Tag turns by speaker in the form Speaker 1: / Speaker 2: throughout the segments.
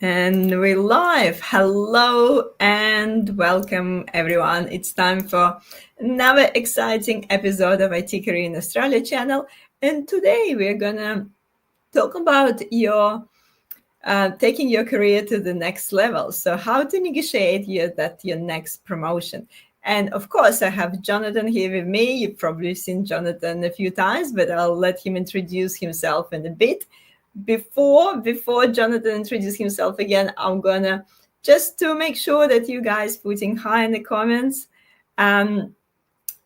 Speaker 1: And we're live. Hello and welcome, everyone. It's time for another exciting episode of IT Career in Australia channel. And today we're going to talk about your taking your career to the next level. So how to negotiate your next promotion. And of course, I have Johnathan here with me. You've probably seen Johnathan a few times, but I'll let him introduce himself in a bit. Before Johnathan introduces himself again, I'm gonna just to make sure that you guys putting hi in the comments and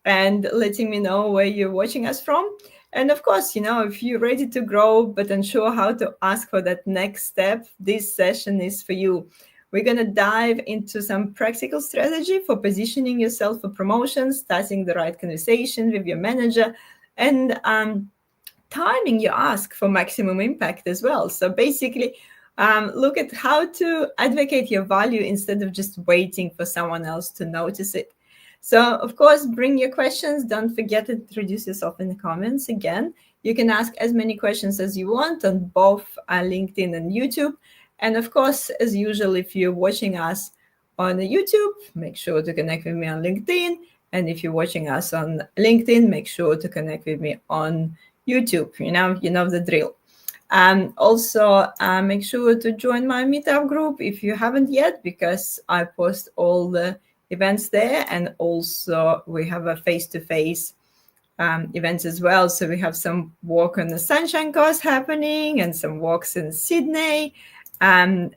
Speaker 1: letting me know where you're watching us from. And of course, if you're ready to grow but unsure how to ask for that next step, this session is for you. We're going to dive into some practical strategy for positioning yourself for promotions, starting the right conversation with your manager, and timing your ask for maximum impact as well. So basically, look at how to advocate your value instead of just waiting for someone else to notice it. So, of course, bring your questions. Don't forget to introduce yourself in the comments. Again, you can ask as many questions as you want on both LinkedIn and YouTube. And of course, as usual, if you're watching us on YouTube, make sure to connect with me on LinkedIn. And if you're watching us on LinkedIn, make sure to connect with me on YouTube. You know the drill. Also, make sure to join my meetup group if you haven't yet, because I post all the events there, and also we have a face-to-face events as well. So we have some walk on the Sunshine Coast happening, and some walks in Sydney, and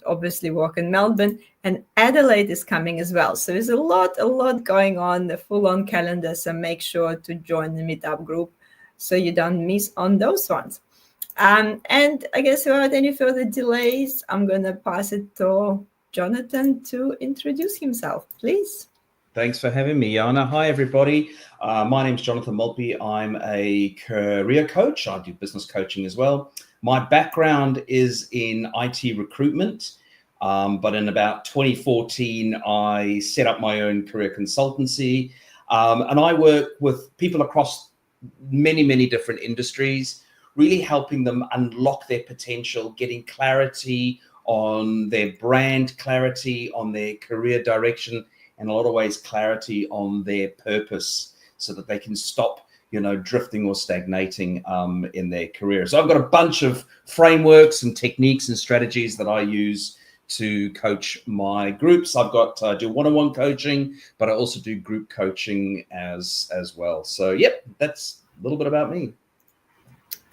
Speaker 1: obviously walk in Melbourne, and Adelaide is coming as well. So there's a lot going on, the full-on calendar. So make sure to join the meetup group so you don't miss on those ones. And I guess without any further delays, I'm going to pass it to Johnathan to introduce himself, please.
Speaker 2: Thanks for having me, Jana. Hi, everybody. My name's Johnathan Maltby. I'm a career coach. I do business coaching as well. My background is in IT recruitment, but in about 2014, I set up my own career consultancy, and I work with people across many different industries, really helping them unlock their potential, getting clarity on their brand, clarity on their career direction, and a lot of ways clarity on their purpose, so that they can stop drifting or stagnating in their career. So I've got a bunch of frameworks and techniques and strategies that I use to coach my groups. I do one-on-one coaching, but I also do group coaching as well. So yep, that's a little bit about me.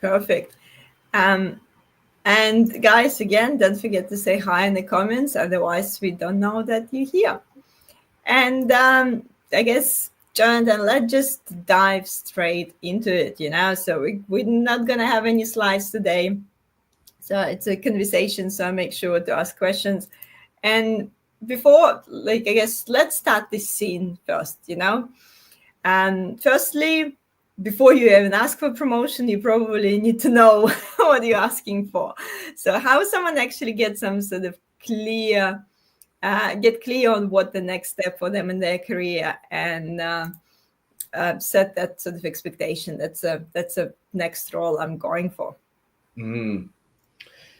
Speaker 1: Perfect. And guys, again, don't forget to say hi in the comments, otherwise we don't know that you're here. And I guess, Johnathan, let's just dive straight into it, So we're not going to have any slides today. So it's a conversation, so make sure to ask questions. And before, I guess, let's start this scene first, And firstly, before you even ask for promotion, you probably need to know what you're asking for. So how someone actually gets some sort of get clear on what the next step for them in their career, and set that sort of expectation. That's a next role I'm going for.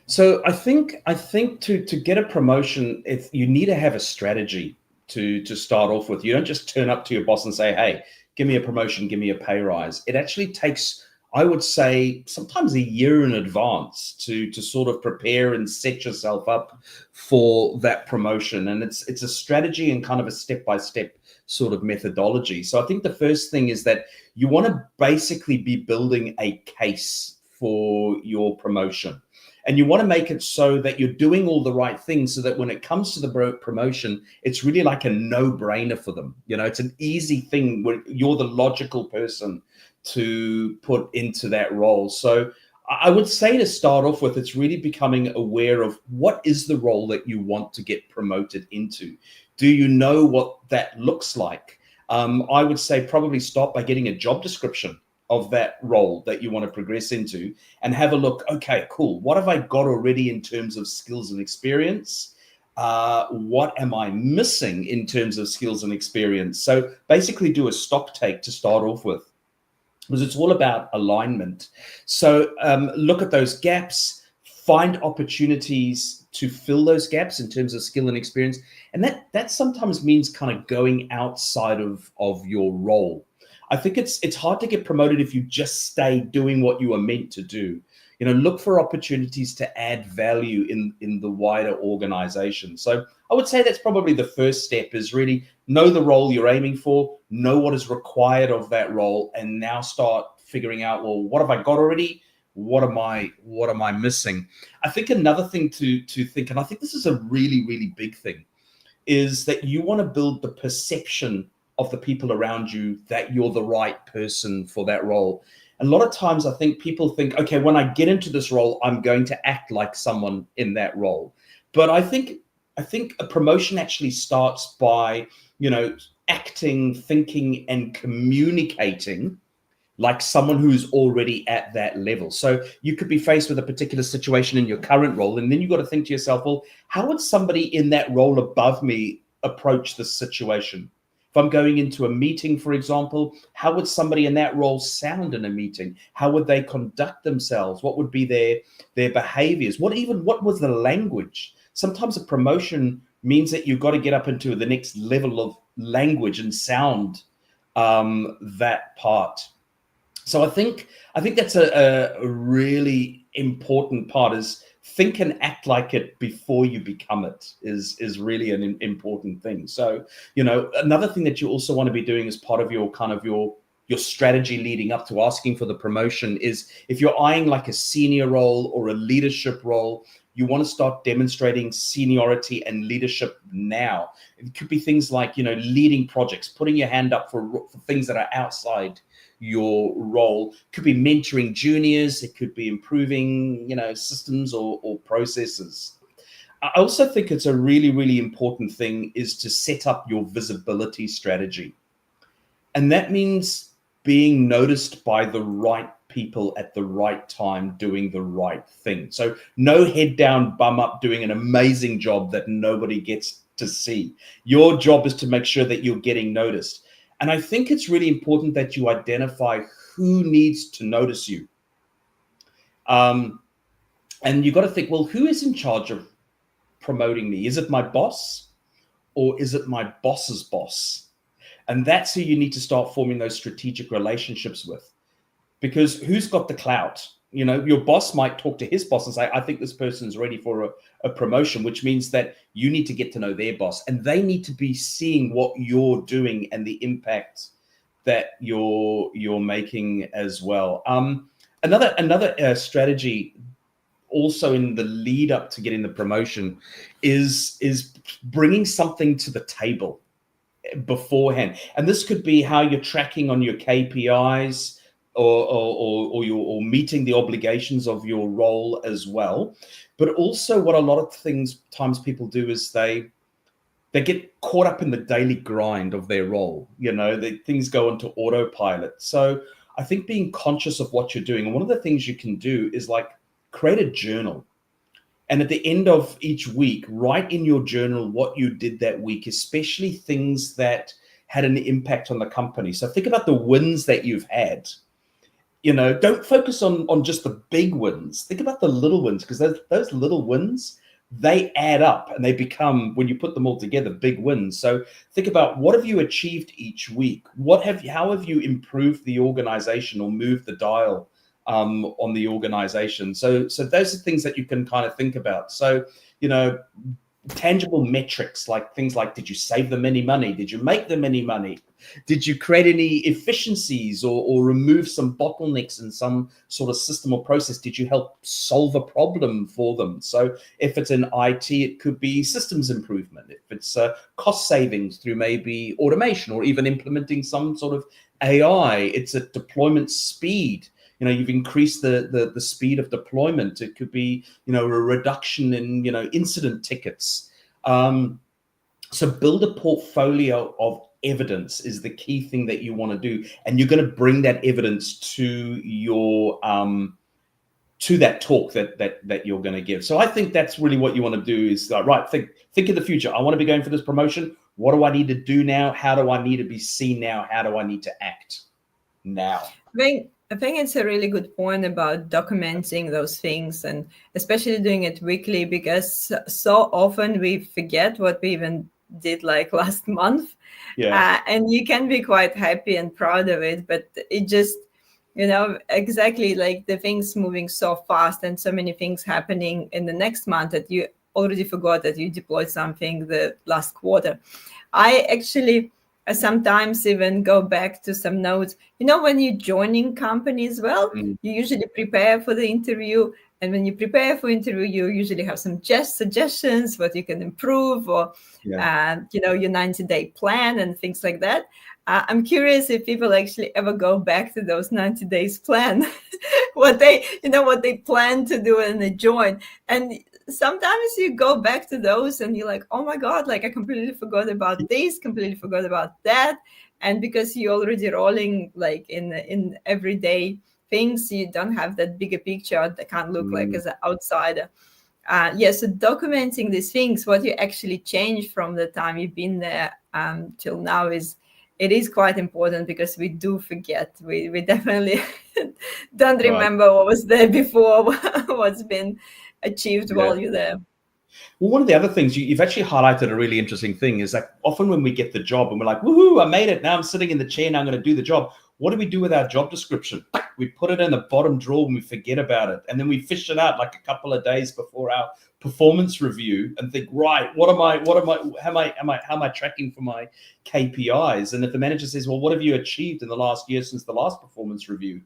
Speaker 2: So I think to get a promotion, you need to have a strategy to start off with. You don't just turn up to your boss and say, "Hey, give me a promotion, give me a pay rise." It actually takes, I would say, sometimes a year in advance to sort of prepare and set yourself up for that promotion. And it's a strategy and kind of a step-by-step sort of methodology. So I think the first thing is that you want to basically be building a case for your promotion. And you want to make it so that you're doing all the right things, so that when it comes to the promotion, it's really like a no-brainer for them. It's an easy thing when you're the logical person to put into that role. So I would say, to start off with, it's really becoming aware of what is the role that you want to get promoted into. Do you know what that looks like? I would say probably start by getting a job description of that role that you want to progress into, and have a look. Okay, cool. What have I got already in terms of skills and experience? What am I missing in terms of skills and experience? So basically do a stock take to start off with, because it's all about alignment. So look at those gaps, find opportunities to fill those gaps in terms of skill and experience. And that sometimes means kind of going outside of your role. I think it's hard to get promoted if you just stay doing what you are meant to do. Look for opportunities to add value in the wider organization. So I would say that's probably the first step, is really know the role you're aiming for, know what is required of that role, and now start figuring out, well, what have I got already? What am I missing? I think another thing to think, and I think this is a really, really big thing, is that you want to build the perception of the people around you that you're the right person for that role. And a lot of times I think people think, okay, when I get into this role, I'm going to act like someone in that role. But I think a promotion actually starts by, acting, thinking, and communicating like someone who's already at that level. So you could be faced with a particular situation in your current role, and then you've got to think to yourself, well, how would somebody in that role above me approach this situation? If I'm going into a meeting, for example, how would somebody in that role sound in a meeting? How would they conduct themselves? What would be their behaviors? What was the language? Sometimes a promotion means that you've got to get up into the next level of language and sound that part. So I think that's a really important part, is think and act like it before you become it is really an important thing. So, another thing that you also want to be doing as part of your kind of your strategy leading up to asking for the promotion is, if you're eyeing like a senior role or a leadership role, you want to start demonstrating seniority and leadership now. It could be things like, leading projects, putting your hand up for things that are outside your role. It could be mentoring juniors. It could be improving, systems or processes. I also think it's a really, really important thing is to set up your visibility strategy. And that means being noticed by the right people at the right time doing the right thing. So no head down, bum up, doing an amazing job that nobody gets to see. Your job is to make sure that you're getting noticed. And I think it's really important that you identify who needs to notice you. And you've got to think, well, who is in charge of promoting me? Is it my boss, or is it my boss's boss? And that's who you need to start forming those strategic relationships with. Because who's got the clout? Your boss might talk to his boss and say, I think this person's ready for a promotion, which means that you need to get to know their boss, and they need to be seeing what you're doing and the impact that you're making as well. Another strategy also in the lead up to getting the promotion is bringing something to the table beforehand. And this could be how you're tracking on your KPIs, or meeting the obligations of your role as well. But also what a lot of times people do is they get caught up in the daily grind of their role. Things go into autopilot. So I think being conscious of what you're doing, and one of the things you can do is like create a journal. And at the end of each week, write in your journal what you did that week, especially things that had an impact on the company. So think about the wins that you've had. Don't focus on just the big wins. Think about the little wins, because those little wins, they add up and they become, when you put them all together, big wins. So think about, what have you achieved each week? How have you improved the organization or moved the dial on the organization? So those are things that you can kind of think about. So, tangible metrics, like things like, did you save them any money? Did you make them any money? Did you create any efficiencies or remove some bottlenecks in some sort of system or process? Did you help solve a problem for them? So if it's in IT, it could be systems improvement. If it's cost savings through maybe automation or even implementing some sort of AI, it's a deployment speed. You've increased the speed of deployment. It could be, a reduction in, incident tickets. So build a portfolio of evidence is the key thing that you want to do. And you're going to bring that evidence to your, to that talk that you're going to give. So I think that's really what you want to do is, right, think of the future. I want to be going for this promotion. What do I need to do now? How do I need to be seen now? How do I need to act now?
Speaker 1: I think it's a really good point about documenting those things and especially doing it weekly because so often we forget what we even did like last month.
Speaker 2: Yeah.
Speaker 1: And you can be quite happy and proud of it, but it just, exactly like the things moving so fast and so many things happening in the next month that you already forgot that you deployed something the last quarter. I actually sometimes even go back to some notes. When you're joining companies, well,
Speaker 2: Mm,
Speaker 1: you usually prepare for the interview. And when you prepare for interview, you usually have some just suggestions, what you can improve, or,
Speaker 2: yeah.
Speaker 1: your 90-day plan and things like that. I'm curious if people actually ever go back to those 90 days plan, what they plan to do when they join. And sometimes you go back to those and you're like, oh my God, like I completely forgot about this, completely forgot about that. And because you're already rolling like in everyday things, you don't have that bigger picture that can't look like
Speaker 2: Mm,
Speaker 1: as an outsider. So documenting these things, what you actually change from the time you've been there till now it is quite important because we do forget. We definitely don't
Speaker 2: right.
Speaker 1: remember what was there before, what's been achieved
Speaker 2: Yeah.
Speaker 1: while you're there.
Speaker 2: Well, one of the other things you've actually highlighted a really interesting thing is that often when we get the job and we're like, woohoo, I made it. Now I'm sitting in the chair. Now I'm going to do the job. What do we do with our job description? We put it in the bottom drawer and we forget about it. And then we fish it out like a couple of days before our performance review and think, right, how am I tracking for my KPIs? And if the manager says, well, what have you achieved in the last year since the last performance review?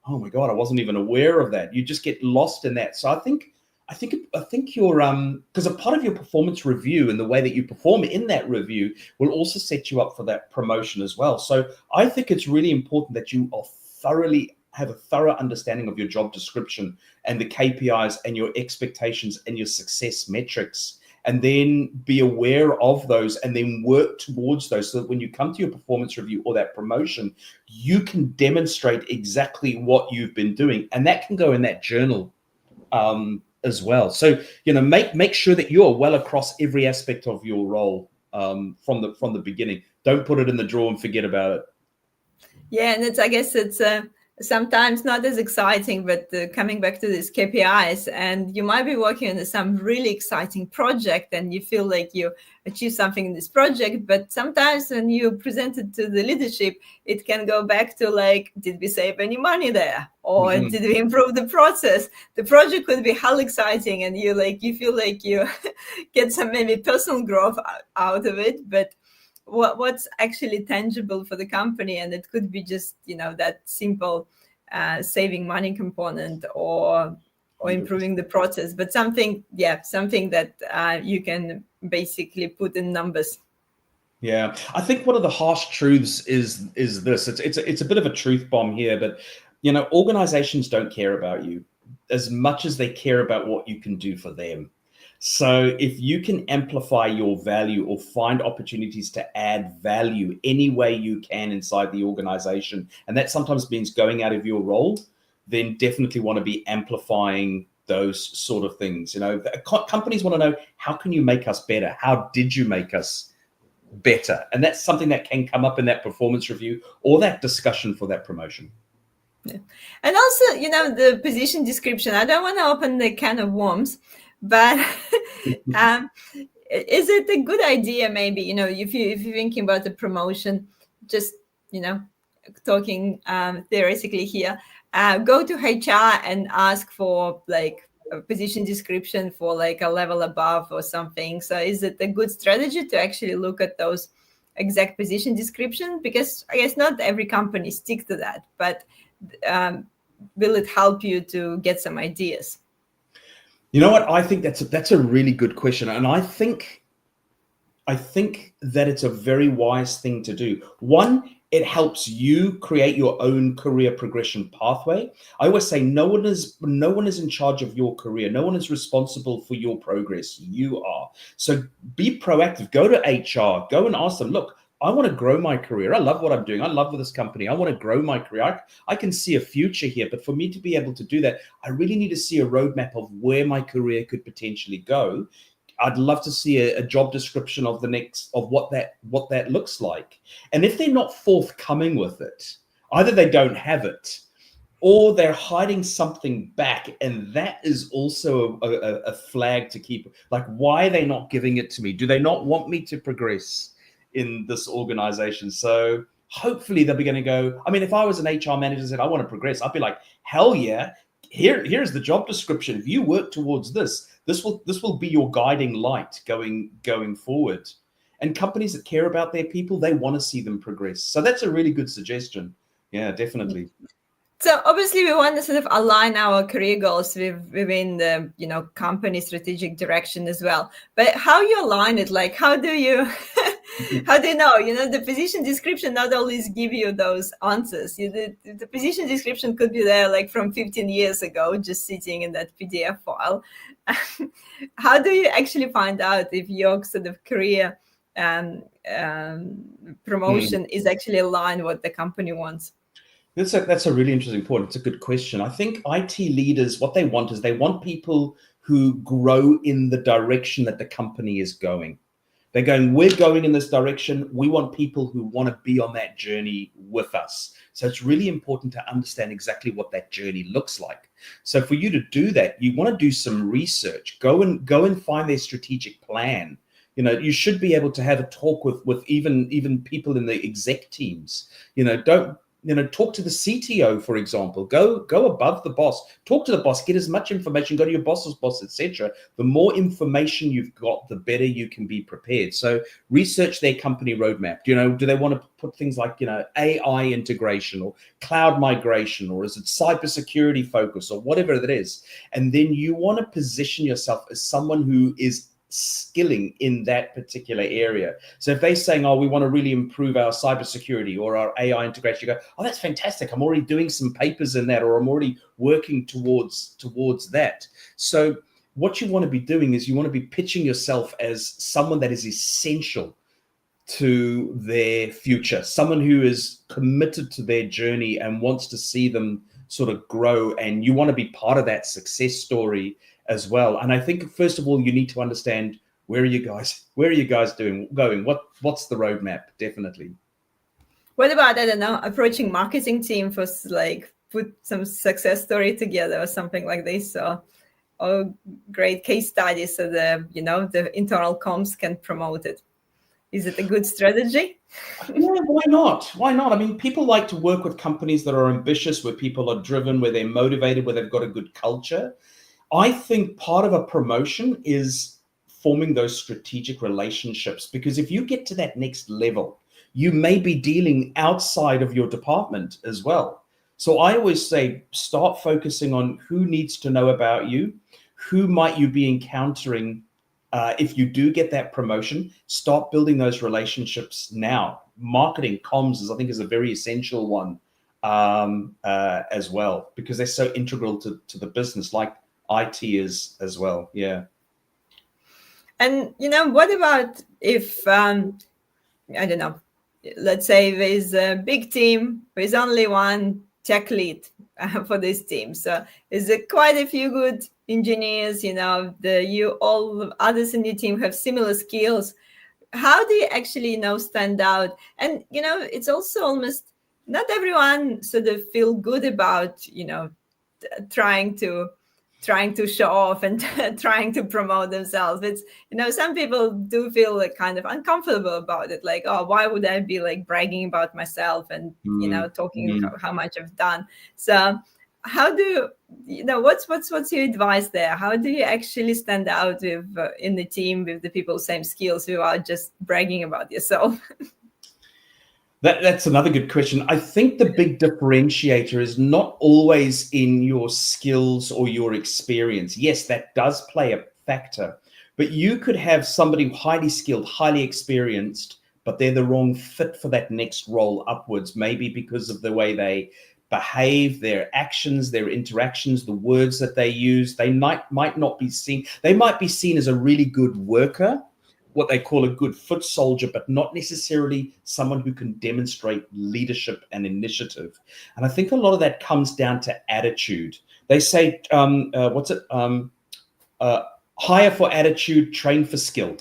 Speaker 2: Oh my God, I wasn't even aware of that. You just get lost in that. So I think you're because a part of your performance review and the way that you perform in that review will also set you up for that promotion as well. So I think it's really important that you are have a thorough understanding of your job description and the KPIs and your expectations and your success metrics, and then be aware of those and then work towards those so that when you come to your performance review or that promotion, you can demonstrate exactly what you've been doing. And that can go in that journal as well. So make sure that you're well across every aspect of your role from the beginning. Don't put it in the drawer and forget about it.
Speaker 1: Yeah, and I guess it's sometimes not as exciting, but coming back to these KPIs, and you might be working on some really exciting project, and you feel like you achieve something in this project. But sometimes when you present it to the leadership, it can go back to like, did we save any money there, or
Speaker 2: Mhm.
Speaker 1: did we improve the process? The project could be hell exciting, and you feel like you get some maybe personal growth out of it, but what's actually tangible for the company, and it could be just that simple saving money component or improving the process, but something that you can basically put in numbers.
Speaker 2: Yeah, I think one of the harsh truths is this. It's a bit of a truth bomb here, but organizations don't care about you as much as they care about what you can do for them. So if you can amplify your value or find opportunities to add value any way you can inside the organization, and that sometimes means going out of your role, then definitely want to be amplifying those sort of things. Companies want to know, how can you make us better? How did you make us better? And that's something that can come up in that performance review or that discussion for that promotion.
Speaker 1: Yeah. And also, the position description, I don't want to open the can of worms, but um, is it a good idea maybe, if you're thinking about the promotion, just, talking theoretically here, go to HR and ask for like a position description for like a level above or something. So is it a good strategy to actually look at those exact position description? Because I guess not every company stick to that, but um, will it help you to get some ideas?
Speaker 2: You know what? I think that's a really good question, and I think that it's a very wise thing to do. One, it helps you create your own career progression pathway. I always say no one is in charge of your career. No one is responsible for your progress. You are. So be proactive. Go to HR. Go and ask them, look, I want to grow my career. I love what I'm doing. I love this company. I want to grow my career. I can see a future here, but for me to be able to do that, I really need to see a roadmap of where my career could potentially go. I'd love to see a job description of what that looks like. And if they're not forthcoming with it, either they don't have it, or they're hiding something back, and that is also a flag to keep. Like, why are they not giving it to me? Do they not want me to progress in this organization? So hopefully they'll be going to go. I mean, if I was an HR manager and said I want to progress, I'd be like, hell yeah, here's the job description. If you work towards this will be your guiding light going forward. And companies that care about their people, they want to see them progress. So that's a really good suggestion. Yeah, definitely.
Speaker 1: So obviously we want to sort of align our career goals within the, company strategic direction as well. But how you align it, like how do you how do you know? The position description not always give you those answers. The position description could be there like from 15 years ago, just sitting in that PDF file. How do you actually find out if your sort of career promotion is actually aligned what the company wants?
Speaker 2: That's a really interesting point. It's a good question. I think IT leaders, what they want is they want people who grow in the direction that the company is going. They're going, we're going in this direction. We want people who want to be on that journey with us. So it's really important to understand exactly what that journey looks like. So for you to do that, you want to do some research. Go and find their strategic plan. You should be able to have a talk with even people in the exec teams. Don't talk to the CTO, for example. Go above the boss. Talk to the boss. Get as much information. Go to your boss's boss, etc. The more information you've got, the better you can be prepared. So research their company roadmap. Do they want to put things like AI integration or cloud migration, or is it cybersecurity focus or whatever it is? And then you want to position yourself as someone who is skilling in that particular area. So if they're saying, we want to really improve our cybersecurity or our AI integration, you go, that's fantastic. I'm already doing some papers in that, or I'm already working towards that. So what you want to be doing is you want to be pitching yourself as someone that is essential to their future, someone who is committed to their journey and wants to see them sort of grow. And you want to be part of that success story as well. And I think, first of all, you need to understand where are you guys going? What's the roadmap? Definitely.
Speaker 1: What about, I don't know, approaching marketing team for like put some success story together or something like this, or great case studies so the internal comms can promote it? Is it a good strategy?
Speaker 2: Yeah, why not? I mean, people like to work with companies that are ambitious, where people are driven, where they're motivated, where they've got a good culture. I think part of a promotion is forming those strategic relationships, because if you get to that next level, you may be dealing outside of your department as well. So I always say, start focusing on who needs to know about you, who might you be encountering if you do get that promotion. Start building those relationships now. Marketing, comms is a very essential one as well, because they're so integral to the business, like IT is as well. Yeah.
Speaker 1: And what about if I don't know, let's say there's a big team, there's only one tech lead for this team, so is there quite a few good engineers, all the others in your team have similar skills. How do you actually stand out? And it's also almost not everyone sort of feel good about trying to show off and trying to promote themselves. It's some people do feel like kind of uncomfortable about it, like, why would I be like bragging about myself and talking how much I've done. So how do what's your advice there? How do you actually stand out with in the team with the people same skills without just bragging about yourself?
Speaker 2: That's another good question. I think the big differentiator is not always in your skills or your experience. Yes, that does play a factor, but you could have somebody highly skilled, highly experienced, but they're the wrong fit for that next role upwards, maybe because of the way they behave, their actions, their interactions, the words that they use. They might not be seen. They might be seen as a really good worker, what they call a good foot soldier, but not necessarily someone who can demonstrate leadership and initiative. And I think a lot of that comes down to attitude. They say, hire for attitude, train for skill.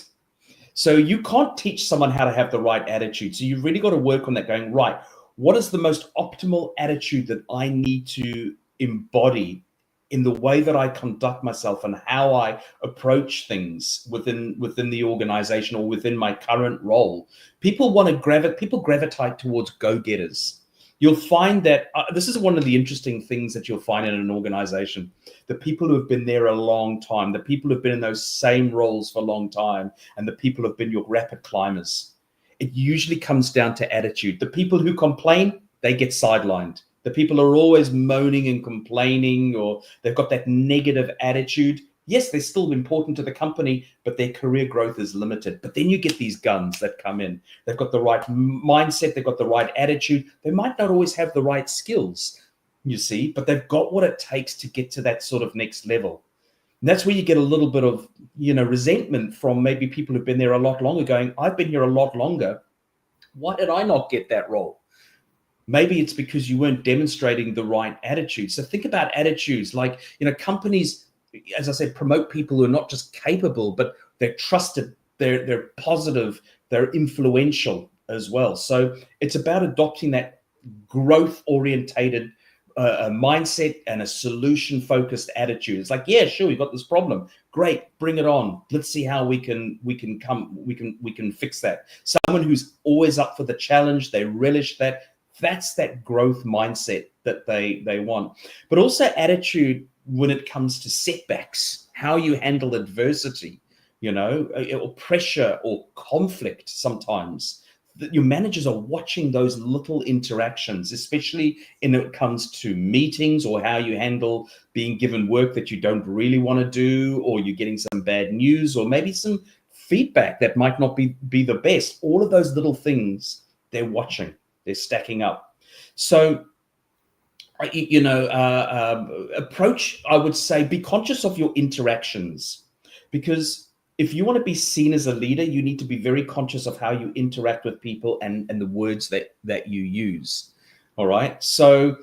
Speaker 2: So you can't teach someone how to have the right attitude. So you've really got to work on that, going, right, what is the most optimal attitude that I need to embody in the way that I conduct myself and how I approach things within the organization or within my current role. People gravitate towards go-getters. You'll find that this is one of the interesting things that you'll find in an organization. The people who have been there a long time, the people who have been in those same roles for a long time, and the people who have been your rapid climbers. It usually comes down to attitude. The people who complain, they get sidelined. The people who are always moaning and complaining, or they've got that negative attitude. Yes, they're still important to the company, but their career growth is limited. But then you get these guns that come in. They've got the right mindset. They've got the right attitude. They might not always have the right skills, you see, but they've got what it takes to get to that sort of next level. And that's where you get a little bit of, resentment from maybe people who've been there a lot longer going, I've been here a lot longer. Why did I not get that role? Maybe it's because you weren't demonstrating the right attitude. So think about attitudes. Like, companies, as I said, promote people who are not just capable, but they're trusted, they're positive, they're influential as well. So it's about adopting that growth-orientated mindset and a solution-focused attitude. It's like, yeah, sure, we've got this problem. Great, bring it on. Let's see how we can fix that. Someone who's always up for the challenge, they relish that. That's that growth mindset that they want. But also attitude when it comes to setbacks, how you handle adversity, or pressure or conflict sometimes. Your managers are watching those little interactions, especially when it comes to meetings or how you handle being given work that you don't really want to do, or you're getting some bad news, or maybe some feedback that might not be the best. All of those little things, they're watching, they're stacking up. So, approach, I would say, be conscious of your interactions, because if you want to be seen as a leader, you need to be very conscious of how you interact with people and the words that you use. All right. So,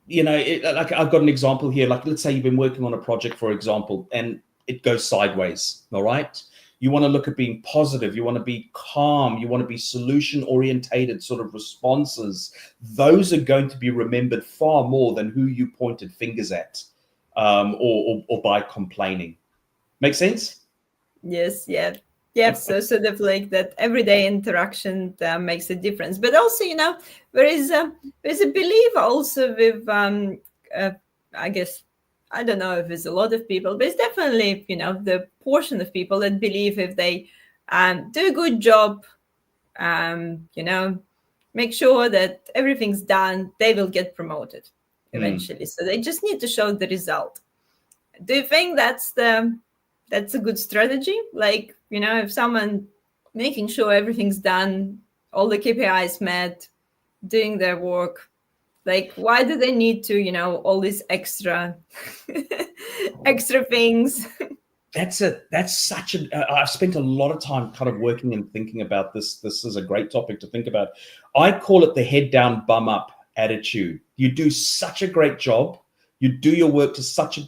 Speaker 2: like I've got an example here. Like, let's say you've been working on a project, for example, and it goes sideways. All right. You want to look at being positive. You want to be calm. You want to be solution-orientated sort of responses. Those are going to be remembered far more than who you pointed fingers at, or by complaining. Make sense?
Speaker 1: Yes, yeah. Yeah, so sort of like that everyday interaction makes a difference. But also, there's a belief also with, I guess, I don't know if it's a lot of people, but it's definitely, the portion of people that believe if they do a good job, make sure that everything's done, they will get promoted eventually. So they just need to show the result. Do you think that's a good strategy? Like, if someone making sure everything's done, all the KPIs met, doing their work, like, why do they need to, all these extra things?
Speaker 2: That's such I've spent a lot of time kind of working and thinking about this. This is a great topic to think about. I call it the head down, bum up attitude. You do such a great job. You do your work to such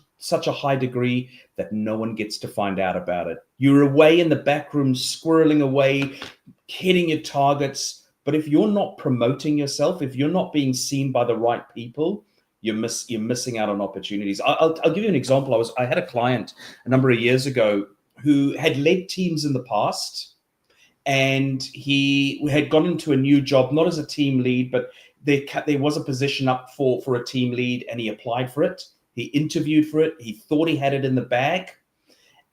Speaker 2: a high degree that no one gets to find out about it. You're away in the back room, squirreling away, hitting your targets. But if you're not promoting yourself, if you're not being seen by the right people, you're missing out on opportunities. I'll give you an example. I had a client a number of years ago who had led teams in the past, and he had gone into a new job, not as a team lead, but there was a position up for a team lead, and he applied for it. He interviewed for it. He thought he had it in the bag.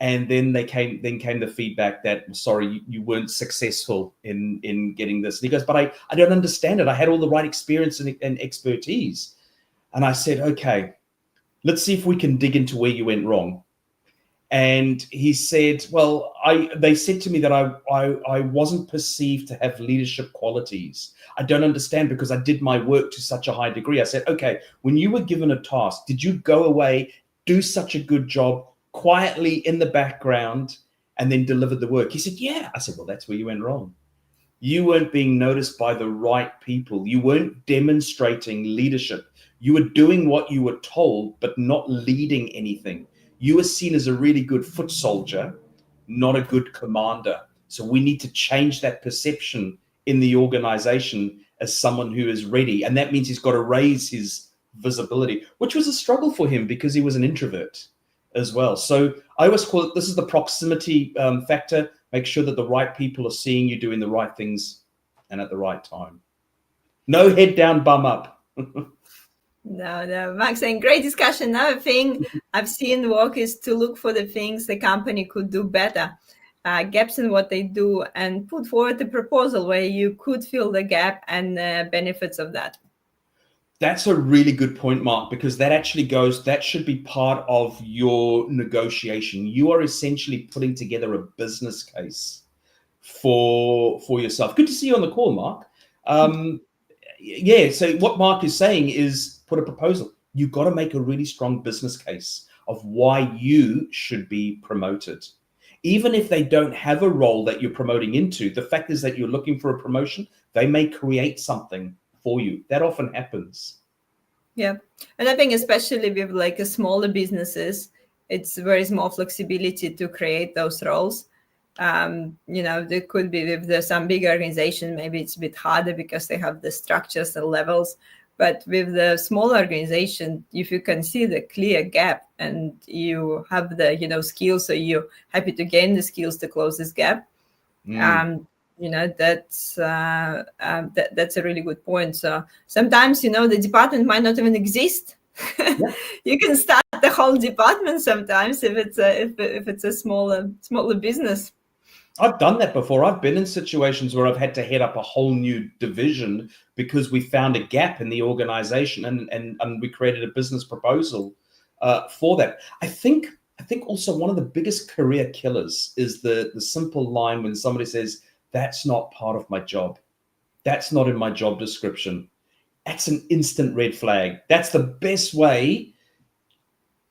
Speaker 2: And then came the feedback that, sorry, you weren't successful in getting this. And he goes, but I don't understand it. I had all the right experience and expertise. And I said, okay, let's see if we can dig into where you went wrong. And he said, well, they said to me that I wasn't perceived to have leadership qualities. I don't understand, because I did my work to such a high degree. I said, okay, when you were given a task, did you go away, do such a good job, quietly in the background, and then deliver the work? He said, yeah. I said, well, that's where you went wrong. You weren't being noticed by the right people. You weren't demonstrating leadership. You were doing what you were told, but not leading anything. You were seen as a really good foot soldier, not a good commander. So we need to change that perception in the organization as someone who is ready. And that means he's got to raise his visibility, which was a struggle for him because he was an introvert as well. So I always call it, this is the proximity factor. Make sure that the right people are seeing you doing the right things and at the right time. No head down, bum up.
Speaker 1: No, Max, saying great discussion. Another thing I've seen work is to look for the things the company could do better, gaps in what they do, and put forward a proposal where you could fill the gap and benefits of that.
Speaker 2: That's a really good point, Mark, because that should be part of your negotiation. You are essentially putting together a business case for yourself. Good to see you on the call, Mark. Yeah, so what Mark is saying is put a proposal. You've got to make a really strong business case of why you should be promoted. Even if they don't have a role that you're promoting into, the fact is that you're looking for a promotion, they may create something for you. That often happens.
Speaker 1: Yeah. And I think especially with like a smaller businesses, there is more flexibility to create those roles. There could be with some big organization, maybe it's a bit harder because they have the structures and levels. But with the small organization, if you can see the clear gap and you have the skills, so you're happy to gain the skills to close this gap. That's that's a really good point. So sometimes the department might not even exist.
Speaker 2: Yeah.
Speaker 1: You can start the whole department sometimes if it's a smaller business.
Speaker 2: I've done that before. I've been in situations where I've had to head up a whole new division because we found a gap in the organization and we created a business proposal for that. I think also one of the biggest career killers is the simple line when somebody says, "That's not part of my job. That's not in my job description." That's an instant red flag. That's the best way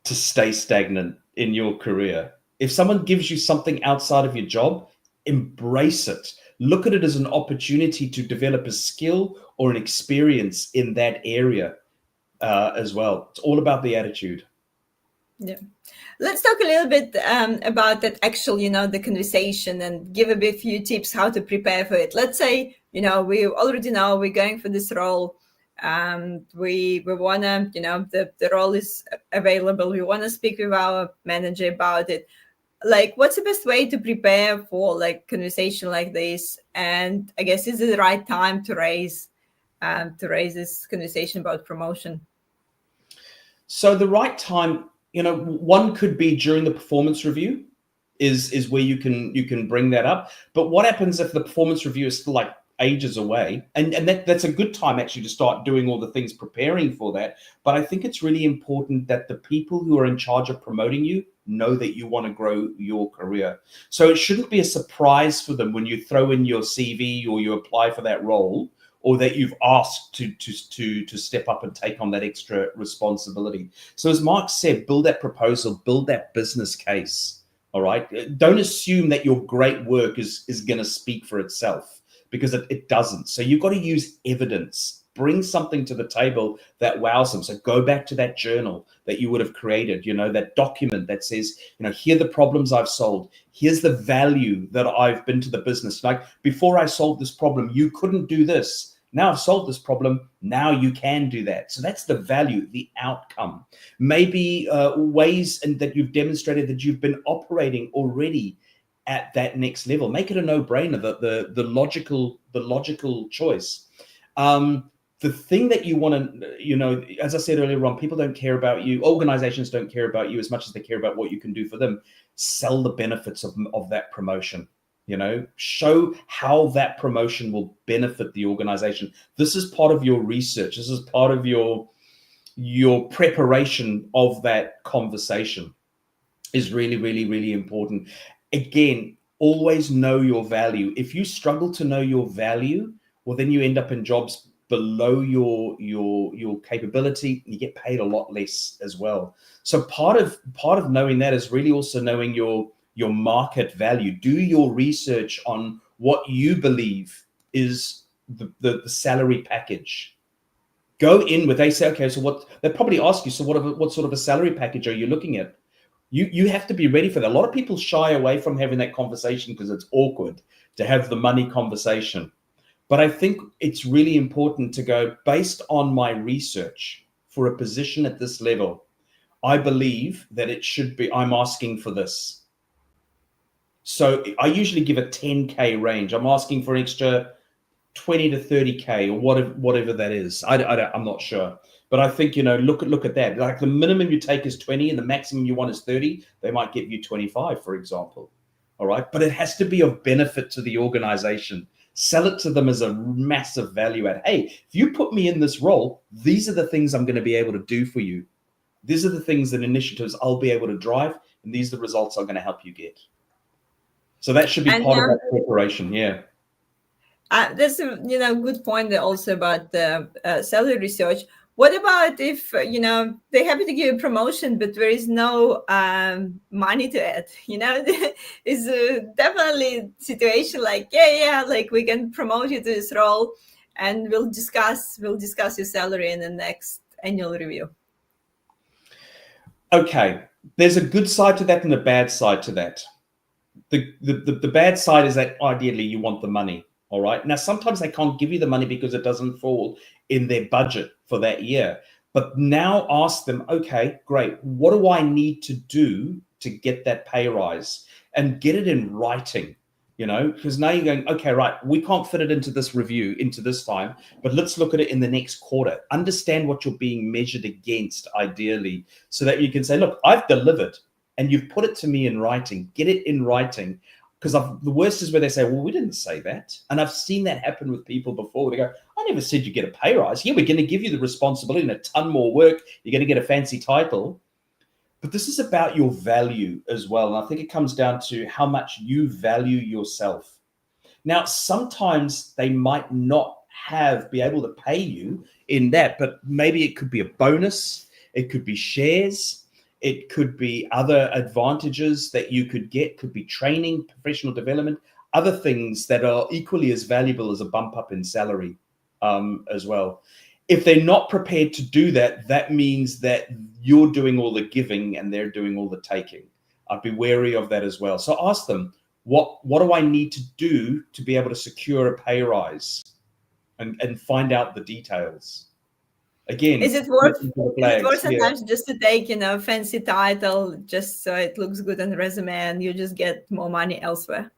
Speaker 2: to stay stagnant in your career. If someone gives you something outside of your job, embrace it. Look at it as an opportunity to develop a skill or an experience in that area as well. It's all about the attitude.
Speaker 1: Yeah. Let's talk a little bit about that actual, the conversation and give a few tips how to prepare for it. Let's say, we already know we're going for this role. We want to, the role is available. We want to speak with our manager about it. Like, what's the best way to prepare for like conversation like this? And I guess is it the right time to raise this conversation about promotion?
Speaker 2: So the right time, one could be during the performance review is where you can bring that up. But what happens if the performance review is still like ages away? And that's a good time actually to start doing all the things preparing for that. But I think it's really important that the people who are in charge of promoting you know that you want to grow your career. So it shouldn't be a surprise for them when you throw in your CV or you apply for that role, or that you've asked to step up and take on that extra responsibility. So as Mark said, build that proposal, build that business case. All right. Don't assume that your great work is going to speak for itself, because it doesn't. So you've got to use evidence. Bring something to the table that wows them. So go back to that journal that you would have created, that document that says, here are the problems I've solved. Here's the value that I've been to the business. Like, before I solved this problem, you couldn't do this. Now I've solved this problem. Now you can do that. So that's the value, the outcome. Maybe ways and that you've demonstrated that you've been operating already at that next level. Make it a no-brainer, the logical choice. The thing that you want to, as I said earlier on, people don't care about you. Organizations don't care about you as much as they care about what you can do for them. Sell the benefits of that promotion. Show how that promotion will benefit the organization. This is part of your research. This is part of your preparation of that conversation is really, really, really important. Again, always know your value. If you struggle to know your value, well, then you end up in jobs below your capability, and you get paid a lot less as well. So part of knowing that is really also knowing your market value. Do your research on what you believe is the salary package. Go in with, they say, okay, so what, they probably ask you, so what sort of a salary package are you looking at? You have to be ready for that. A lot of people shy away from having that conversation because it's awkward to have the money conversation. But I think it's really important to go based on my research for a position at this level. I believe that it should be, I'm asking for this. So I usually give a 10K range. I'm asking for an extra 20 to 30K or whatever that is. I'm not sure. But I think, look at that. Like the minimum you take is 20 and the maximum you want is 30. They might give you 25, for example. All right. But it has to be of benefit to the organization. Sell it to them as a massive value add. Hey, if you put me in this role, these are the things I'm going to be able to do for you. These are the things and initiatives I'll be able to drive. And these are the results I'm going to help you get. So that should be
Speaker 1: And
Speaker 2: part of that preparation. Yeah.
Speaker 1: that's a good point also about the salary research. What about if they're happy to give a promotion, but there is no money to it? Is definitely situation like like we can promote you to this role, and we'll discuss your salary in the next annual review.
Speaker 2: Okay, there's a good side to that and a bad side to that. The bad side is that ideally you want the money. All right. Now, sometimes they can't give you the money because it doesn't fall in their budget for that year. But now ask them, okay, great. What do I need to do to get that pay rise? And get it in writing, because now you're going, okay, right, we can't fit it into this review, into this time, but let's look at it in the next quarter. Understand what you're being measured against, ideally, so that you can say, look, I've delivered. And you've put it to me in writing. Get it in writing. Because the worst is where they say, well, we didn't say that. And I've seen that happen with people before. They go, I never said you get a pay rise. Yeah, we're going to give you the responsibility and a ton more work. You're going to get a fancy title. But this is about your value as well. And I think it comes down to how much you value yourself. Now, sometimes they might not be able to pay you in that, but maybe it could be a bonus. It could be shares. It could be other advantages that you could get, could be training, professional development, other things that are equally as valuable as a bump up in salary as well. If they're not prepared to do that, that means that you're doing all the giving and they're doing all the taking. I'd be wary of that as well. So ask them, what do I need to do to be able to secure a pay rise, and find out the details. Again,
Speaker 1: is it worth
Speaker 2: flags,
Speaker 1: sometimes just to take fancy title just so it looks good on the resume and you just get more money elsewhere?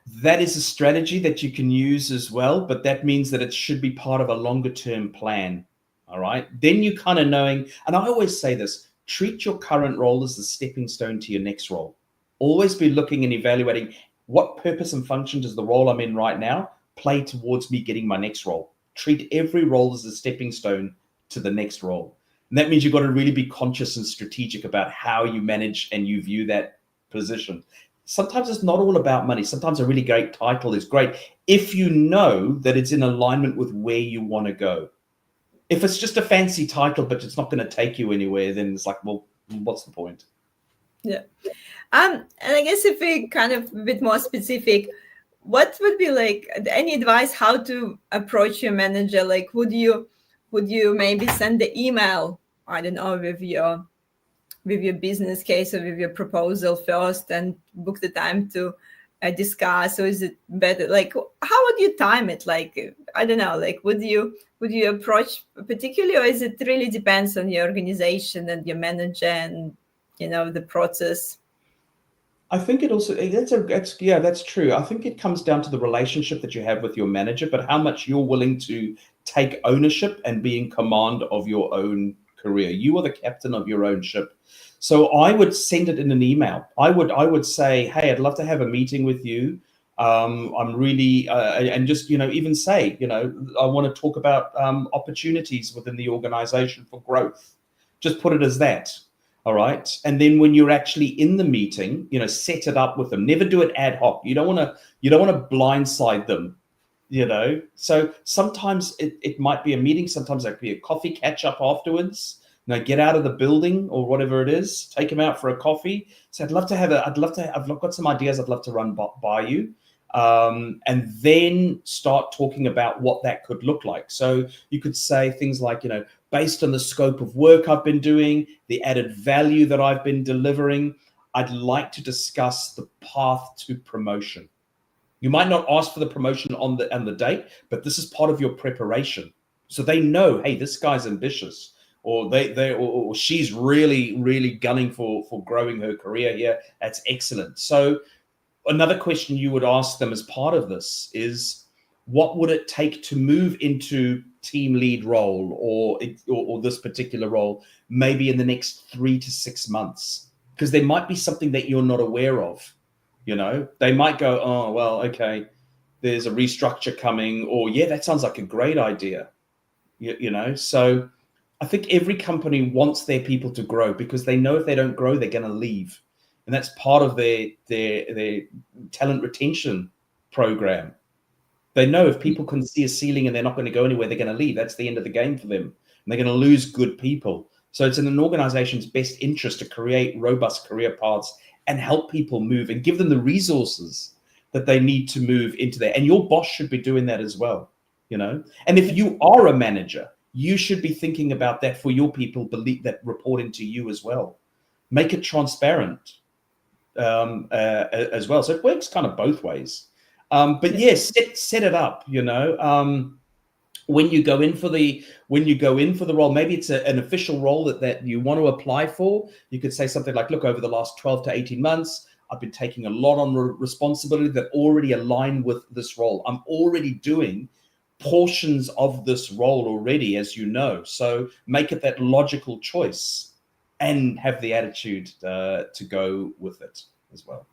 Speaker 2: That is a strategy that you can use as well, but that means that it should be part of a longer term plan. All right. Then you kind of knowing, and I always say this, treat your current role as the stepping stone to your next role. Always be looking and evaluating what purpose and function does the role I'm in right now play towards me getting my next role. Treat every role as a stepping stone to the next role. And that means you've got to really be conscious and strategic about how you manage and you view that position. Sometimes it's not all about money. Sometimes a really great title is great if you know that it's in alignment with where you want to go. If it's just a fancy title, but it's not going to take you anywhere, then it's like, well, what's the point?
Speaker 1: Yeah. And I guess if we kind of a bit more specific, what would be like any advice how to approach your manager? Like, would you maybe send the email, I don't know, with your business case or with your proposal first and book the time to discuss? Or is it better, like, how would you time it? Like, I don't know, like, would you approach particularly, or is it really depends on your organization and your manager and the process?
Speaker 2: I think it also, that's true. I think it comes down to the relationship that you have with your manager, but how much you're willing to take ownership and be in command of your own career. You are the captain of your own ship. So I would send it in an email. I would say, hey, I'd love to have a meeting with you. I'm really, and just, even say, I want to talk about opportunities within the organization for growth. Just put it as that. All right. And then when you're actually in the meeting, set it up with them. Never do it ad hoc. You don't want to blindside them, So sometimes it might be a meeting. Sometimes it could be a coffee catch up afterwards. Get out of the building or whatever it is, take them out for a coffee. So I've got some ideas I'd love to run by you. And then start talking about what that could look like. So you could say things like, based on the scope of work I've been doing, the added value that I've been delivering, I'd like to discuss the path to promotion. You might not ask for the promotion on the date, but this is part of your preparation. So they know, hey, this guy's ambitious, or or she's really gunning for growing her career here. That's excellent. So another question you would ask them as part of this is, what would it take to move into team lead role or this particular role, maybe in the next 3 to 6 months? Because there might be something that you're not aware of. They might go, oh, well, okay, there's a restructure coming, or yeah, that sounds like a great idea. So I think every company wants their people to grow, because they know if they don't grow, they're going to leave. And that's part of their talent retention program. They know if people can see a ceiling and they're not going to go anywhere, they're going to leave. That's the end of the game for them. And they're going to lose good people. So it's in an organization's best interest to create robust career paths and help people move and give them the resources that they need to move into there. And your boss should be doing that as well, And if you are a manager, you should be thinking about that for your people that report into you as well. Make it transparent as well. So it works kind of both ways. But yes, set it up, when you go in for the role, maybe it's an official role that you want to apply for. You could say something like, look, over the last 12 to 18 months, I've been taking a lot on responsibility that already align with this role. I'm already doing portions of this role already, as you know. So make it that logical choice and have the attitude to go with it as well.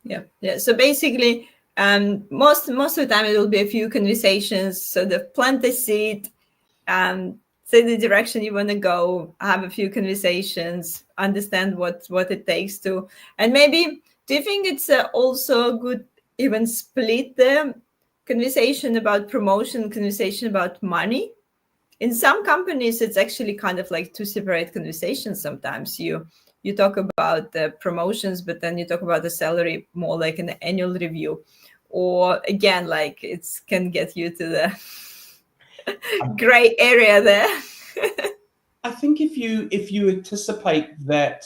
Speaker 1: Yeah. So basically, most of the time it will be a few conversations. So plant the seed, say the direction you want to go, have a few conversations, understand what it takes to, and maybe do you think it's also good even split the conversation about promotion, conversation about money? In some companies, it's actually kind of like two separate conversations. Sometimes you talk about the promotions, but then you talk about the salary more like an annual review, or again, like it can get you to the gray area there.
Speaker 2: I think if you anticipate that,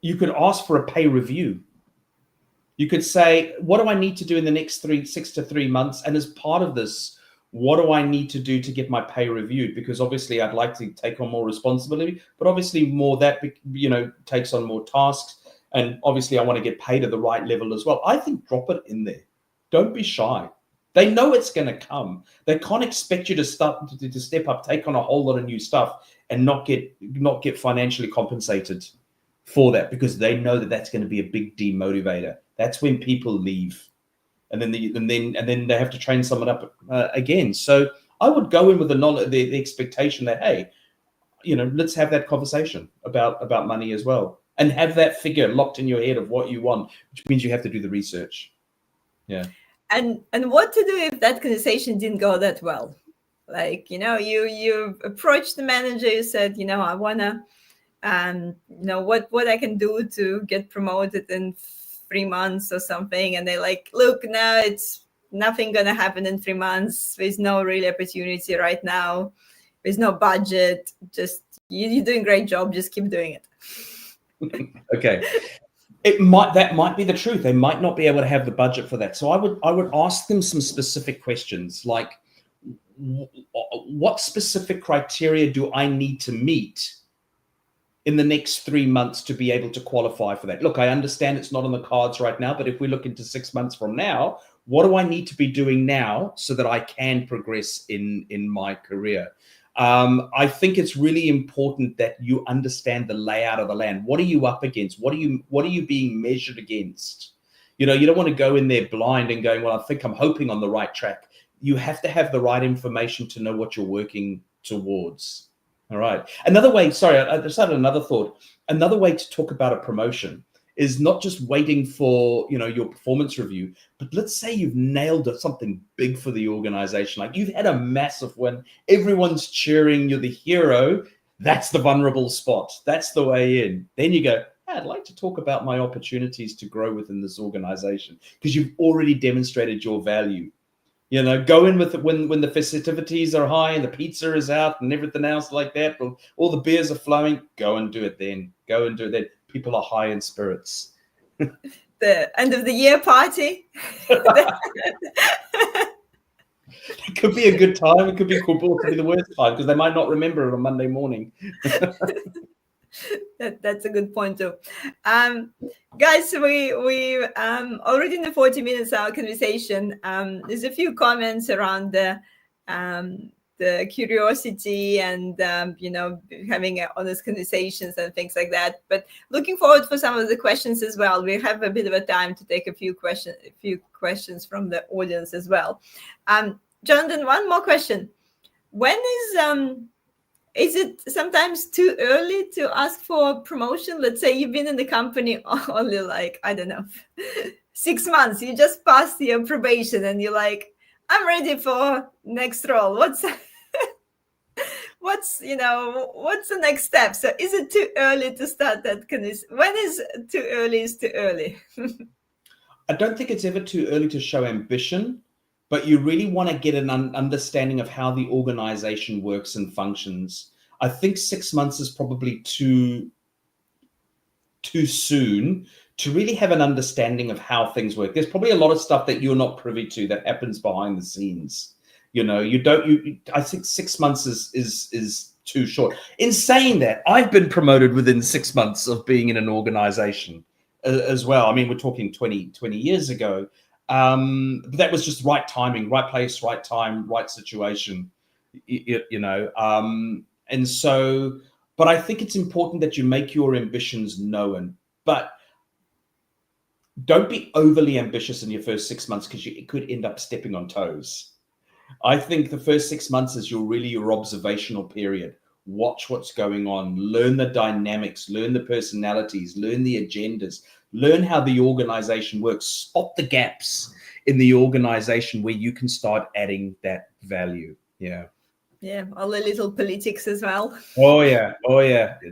Speaker 2: you could ask for a pay review. You could say, what do I need to do in the next 6 to 3 months? And as part of this, what do I need to do to get my pay reviewed? Because obviously I'd like to take on more responsibility, but obviously more that, takes on more tasks. And obviously I want to get paid at the right level as well. I think drop it in there. Don't be shy. They know it's going to come. They can't expect you to step up, take on a whole lot of new stuff and not get financially compensated for that, because they know that that's going to be a big demotivator. That's when people leave. And then they have to train someone up again. So I would go in with the expectation that, hey, let's have that conversation about money as well, and have that figure locked in your head of what you want, which means you have to do the research. Yeah.
Speaker 1: And what to do if that conversation didn't go that well? Like, you approached the manager, you said, I wanna, what I can do to get promoted in 3 months or something, and they're like, look, no, it's nothing gonna happen in 3 months. There's no real opportunity right now. There's no budget. Just you're doing a great job. Just keep doing it.
Speaker 2: Okay. That might be the truth. They might not be able to have the budget for that. So I would ask them some specific questions, like, what specific criteria do I need to meet in the next 3 months to be able to qualify for that? Look, I understand it's not on the cards right now, but if we look into 6 months from now, what do I need to be doing now so that I can progress in my career? I think it's really important that you understand the layout of the land. What are you up against? What are you being measured against? You don't want to go in there blind and going, well, I think I'm hoping on the right track. You have to have the right information to know what you're working towards. All right. Another way, sorry, I just had another thought. Another way to talk about a promotion is not just waiting for, your performance review, but let's say you've nailed something big for the organization. Like you've had a massive win. Everyone's cheering. You're the hero. That's the vulnerable spot. That's the way in. Then you go, I'd like to talk about my opportunities to grow within this organization, because you've already demonstrated your value. Go in with it when the festivities are high and the pizza is out and everything else like that. All the beers are flowing. Go and do it then. Go and do it then. People are high in spirits.
Speaker 1: the end of the year party.
Speaker 2: It could be a good time. It could be cool, but it could be the worst time because they might not remember it on Monday morning.
Speaker 1: That's a good point too. Guys, we already in the 40 minutes of our conversation. There's a few comments around the curiosity and having honest conversations and things like that. But looking forward for some of the questions as well. We have a bit of a time to take a few questions from the audience as well. Johnathan, one more question. When is it sometimes too early to ask for promotion? Let's say you've been in the company only like, I don't know, 6 months. You just passed your probation and you're like, I'm ready for next role. What's the next step? So is it too early to start that? When is too early is too early?
Speaker 2: I don't think it's ever too early to show ambition, but you really want to get an understanding of how the organization works and functions. I think 6 months is probably too soon to really have an understanding of how things work. There's probably a lot of stuff that you're not privy to that happens behind the scenes. I think 6 months is too short. In saying that, I've been promoted within 6 months of being in an organization as well. I mean, we're talking 20 years ago. But that was just right timing, right place, right time, right situation, and so, but I think it's important that you make your ambitions known, but don't be overly ambitious in your first 6 months because it could end up stepping on toes. I think the first 6 months is your observational period. Watch what's going on, learn the dynamics, learn the personalities, learn the agendas, learn how the organization works, spot the gaps in the organization where you can start adding that value. Yeah.
Speaker 1: Yeah, all the little politics as well.
Speaker 2: Oh yeah.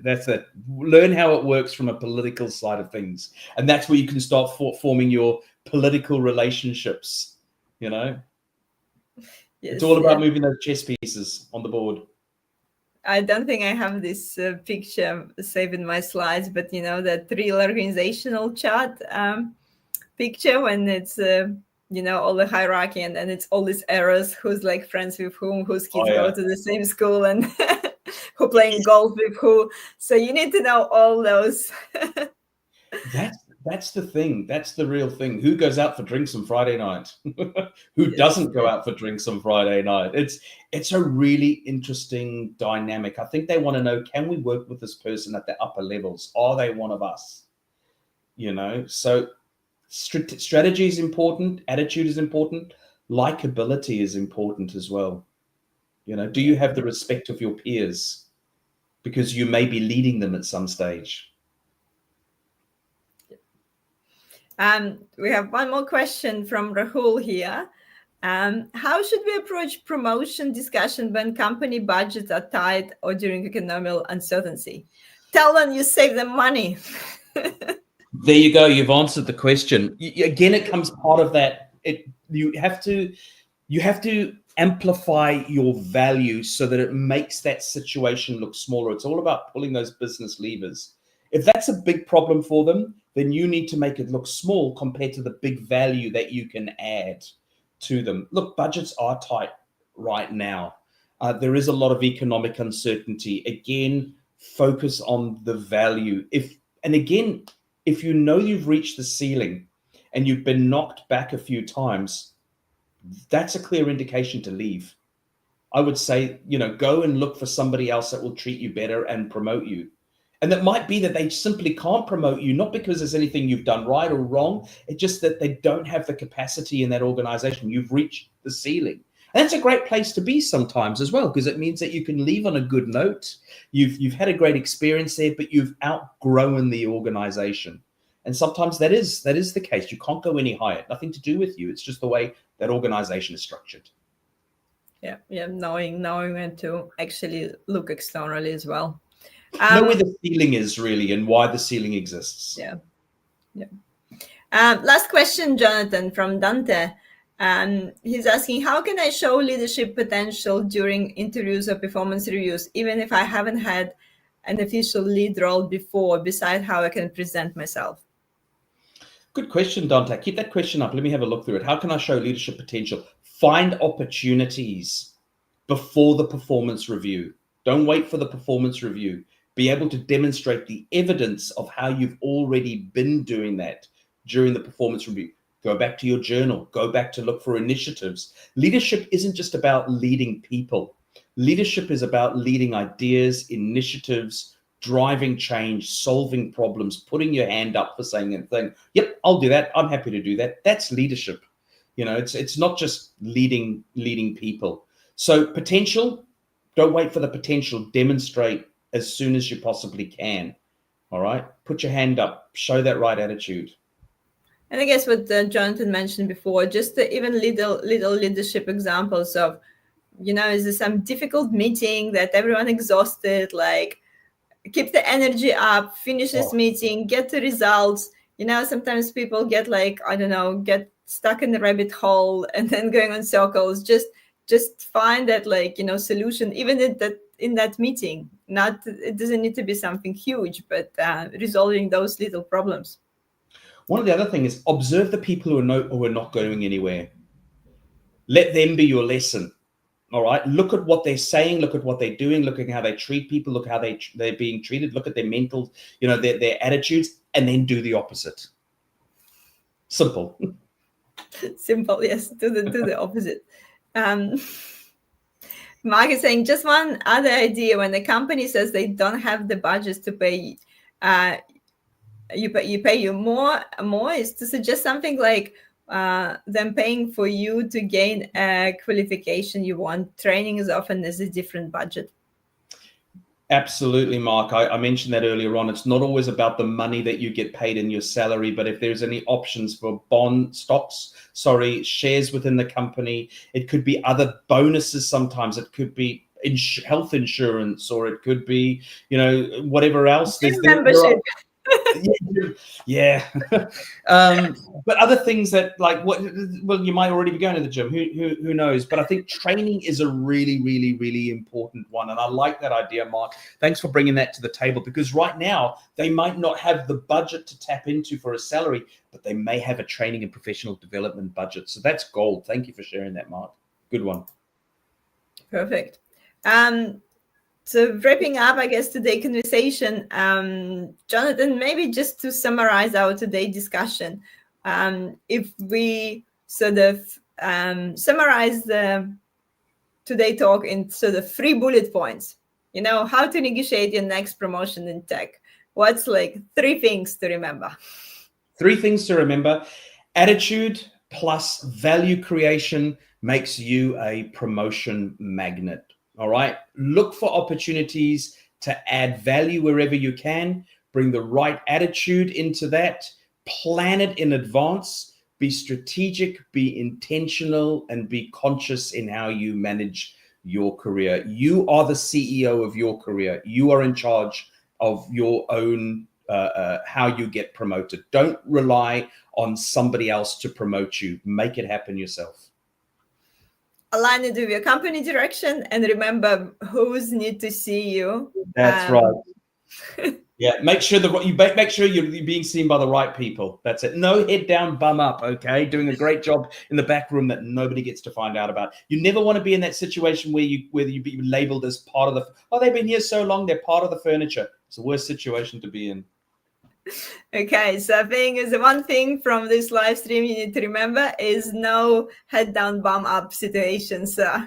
Speaker 2: That's it. Learn how it works from a political side of things. And that's where you can start forming your political relationships, Yes, it's all about moving those chess pieces on the board.
Speaker 1: I don't think I have this picture saved in my slides, but that real organizational chart picture when it's all the hierarchy and then it's all these arrows, who's like friends with whom, whose kids go to the same school and who playing golf with who. So you need to know all those.
Speaker 2: That's the thing. That's the real thing. Who goes out for drinks on Friday night? Who doesn't go out for drinks on Friday night? It's a really interesting dynamic. I think they want to know, can we work with this person at the upper levels? Are they one of us? So strategy is important. Attitude is important. Likability is important as well. Do you have the respect of your peers? Because you may be leading them at some stage.
Speaker 1: We have one more question from Rahul here. How should we approach promotion discussion when company budgets are tight or during economic uncertainty? Tell them you save them money.
Speaker 2: There you go. You've answered the question. Again, it comes part of that. You have to amplify your value so that it makes that situation look smaller. It's all about pulling those business levers. If that's a big problem for them, then you need to make it look small compared to the big value that you can add to them. Look, budgets are tight right now. There is a lot of economic uncertainty. Again, focus on the value. If you know you've reached the ceiling and you've been knocked back a few times, that's a clear indication to leave. I would say, go and look for somebody else that will treat you better and promote you. And that might be that they simply can't promote you, not because there's anything you've done right or wrong. It's just that they don't have the capacity in that organization. You've reached the ceiling. And that's a great place to be sometimes as well, because it means that you can leave on a good note. You've had a great experience there, but you've outgrown the organization. And sometimes that is the case. You can't go any higher. Nothing to do with you. It's just the way that organization is structured.
Speaker 1: Yeah, knowing when to actually look externally as well.
Speaker 2: Know where the ceiling is really and why the ceiling exists.
Speaker 1: Yeah. Last question, Johnathan, from Dante. He's asking, how can I show leadership potential during interviews or performance reviews, even if I haven't had an official lead role before, besides how I can present myself?
Speaker 2: Good question, Dante. Keep that question up. Let me have a look through it. How can I show leadership potential? Find opportunities before the performance review. Don't wait for the performance review. Be able to demonstrate the evidence of how you've already been doing that during the performance review. Go back to your journal. Go back to look for initiatives. Leadership isn't just about leading people. Leadership is about leading ideas, initiatives, driving change, solving problems, putting your hand up for saying anything. Yep, I'll do that. I'm happy to do that. That's leadership. It's not just leading people. So potential, don't wait for the potential. Demonstrate as soon as you possibly can. All right. Put your hand up. Show that right attitude.
Speaker 1: And I guess what Johnathan mentioned before, just even little leadership examples of, is there some difficult meeting that everyone exhausted, like keep the energy up, finish this meeting, get the results. Sometimes people get like, I don't know, get stuck in the rabbit hole and then going on circles. Just find that solution, even in that meeting. It doesn't need to be something huge, but resolving those little problems.
Speaker 2: One of the other things is observe the people who are not going anywhere. Let them be your lesson. All right. Look at what they're saying. Look at what they're doing. Look at how they treat people. Look how they're being treated. Look at their mental, their attitudes, and then do the opposite. Simple.
Speaker 1: Simple, yes. Do the opposite. Mark is saying just one other idea: when the company says they don't have the budgets to pay, you pay you more is to suggest something like them paying for you to gain a qualification you want. Training is often as a different budget.
Speaker 2: Absolutely, Mark. I mentioned that earlier on. It's not always about the money that you get paid in your salary, but if there's any options for shares within the company, it could be other bonuses sometimes. It could be health insurance, or it could be, whatever else.
Speaker 1: There's membership.
Speaker 2: Yeah. But other things that you might already be going to the gym. Who knows? But I think training is a really, really, really important one. And I like that idea, Mark. Thanks for bringing that to the table, because right now they might not have the budget to tap into for a salary, but they may have a training and professional development budget. So that's gold. Thank you for sharing that, Mark. Good one.
Speaker 1: Perfect. So wrapping up, I guess, today's conversation, Johnathan, maybe just to summarize our today's discussion, if we sort of summarize the today talk in sort of 3 bullet points, how to negotiate your next promotion in tech. What's 3 things to remember?
Speaker 2: 3 things to remember. Attitude plus value creation makes you a promotion magnet. All right. Look for opportunities to add value wherever you can. Bring the right attitude into that. Plan it in advance. Be strategic, be intentional, and be conscious in how you manage your career. You are the CEO of your career. You are in charge of your own how you get promoted. Don't rely on somebody else to promote you. Make it happen yourself.
Speaker 1: Align it with your company direction, and remember who's need to see you.
Speaker 2: That's right. Yeah, make sure you're being seen by the right people. That's it. No head down, bum up. Okay, doing a great job in the back room that nobody gets to find out about. You never want to be in that situation where you be labeled as part of the. Oh, they've been here so long, they're part of the furniture. It's the worst situation to be in.
Speaker 1: Okay, so I think is the one thing from this live stream you need to remember is no head down, bum up situation. So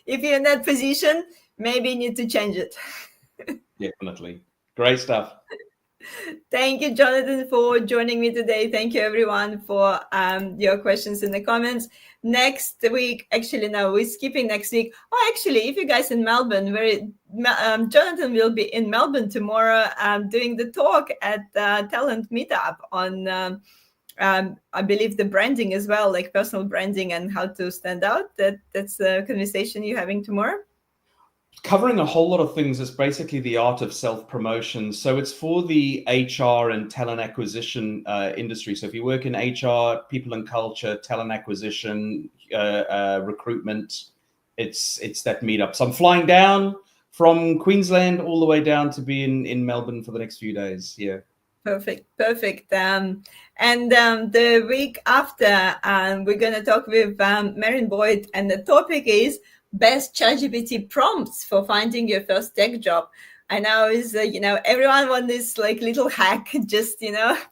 Speaker 1: if you're in that position, maybe you need to change it.
Speaker 2: Definitely. Great stuff.
Speaker 1: Thank you, Johnathan, for joining me today. Thank you, everyone, for your questions in the comments. Next week, actually, no, we're skipping next week. Oh, actually, if you guys in Melbourne, Johnathan will be in Melbourne tomorrow doing the talk at Talent Meetup on, I believe, the branding as well, like personal branding and how to stand out. That's the conversation you're having tomorrow.
Speaker 2: Covering a whole lot of things. Is basically the art of self-promotion. So it's for the HR and talent acquisition industry. So if you work in HR, people and culture, talent acquisition, recruitment, it's that meetup. So I'm flying down from Queensland all the way down to be in Melbourne for the next few days. Yeah.
Speaker 1: Perfect. And the week after, we're going to talk with Marin Boyd, and the topic is best ChatGPT prompts for finding your first tech job. I know is everyone want this like little hack, just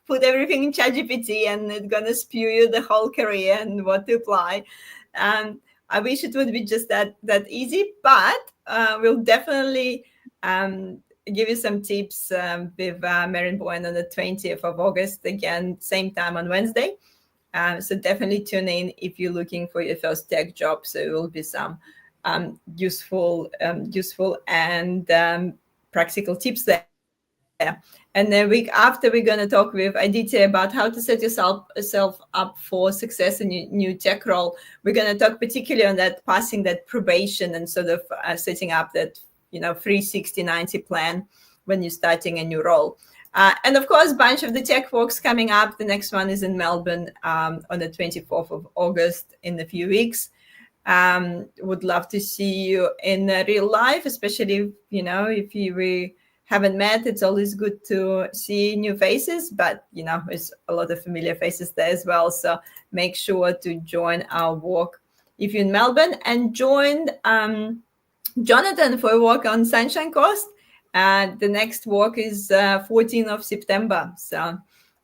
Speaker 1: put everything in ChatGPT and it's gonna spew you the whole career and what to apply. I wish it would be just that easy, but we'll definitely give you some tips with Marin Bowen on the 20th of August, again, same time on Wednesday. So definitely tune in if you're looking for your first tech job. So it will be some useful and practical tips there. And the week after, we're going to talk with Aditya about how to set yourself up for success in your new tech role. We're going to talk particularly on that, passing that probation and sort of setting up that 360-90 plan when you're starting a new role. And of course, a bunch of the tech walks coming up. The next one is in Melbourne on the 24th of August in a few weeks. Would love to see you in real life, especially if we haven't met. It's always good to see new faces, but there's a lot of familiar faces there as well. So make sure to join our walk if you're in Melbourne, and join Johnathan for a walk on Sunshine Coast. The next walk is 14th of September. So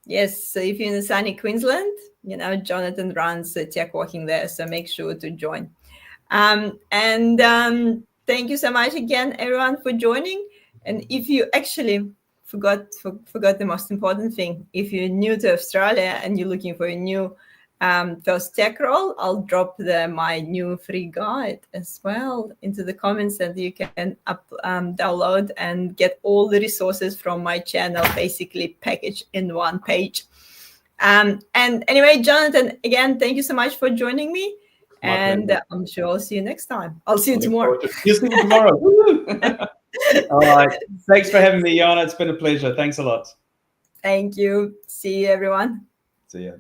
Speaker 1: yes, so if you're in sunny Queensland, Johnathan runs tech walking there. So make sure to join. And thank you so much again, everyone, for joining. And if you actually forgot the most important thing, if you're new to Australia and you're looking for a new first tech role, I'll drop my new free guide as well into the comments, and you can download and get all the resources from my channel, basically packaged in one page. And anyway, Johnathan, again, thank you so much for joining me. And I'm sure I'll see you next time. I'll see you tomorrow.
Speaker 2: You'll see me tomorrow. All right. Thanks for having me, Jana. It's been a pleasure. Thanks a lot.
Speaker 1: Thank you. See you, everyone.
Speaker 2: See you.